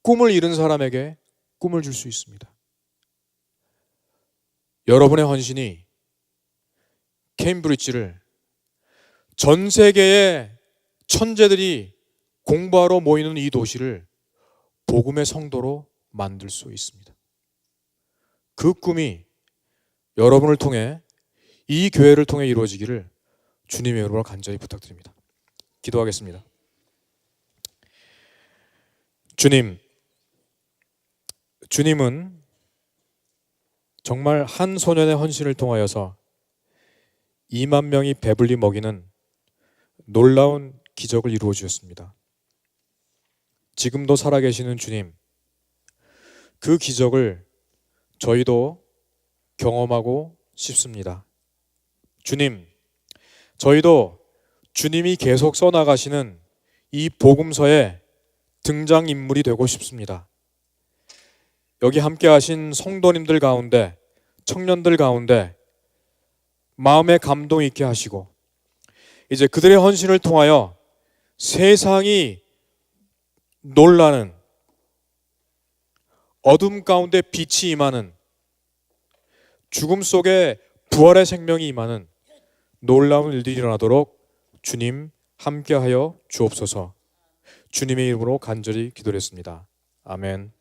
꿈을 잃은 사람에게 꿈을 줄 수 있습니다. 여러분의 헌신이 케임브리지를 전 세계의 천재들이 공부하러 모이는 이 도시를 복음의 성도로 만들 수 있습니다. 그 꿈이 여러분을 통해 이 교회를 통해 이루어지기를 주님의 이름으로 간절히 부탁드립니다. 기도하겠습니다. 주님은 정말 한 소년의 헌신을 통하여서 2만 명이 배불리 먹이는 놀라운 기적을 이루어 주셨습니다. 지금도 살아계시는 주님, 그 기적을 저희도 경험하고 싶습니다. 주님, 저희도 주님이 계속 써나가시는 이 복음서의 등장인물이 되고 싶습니다. 여기 함께 하신 성도님들 가운데 청년들 가운데 마음에 감동 있게 하시고 이제 그들의 헌신을 통하여 세상이 놀라는 어둠 가운데 빛이 임하는 죽음 속에 부활의 생명이 임하는 놀라운 일들이 일어나도록 주님 함께하여 주옵소서. 주님의 이름으로 간절히 기도했습니다. 아멘.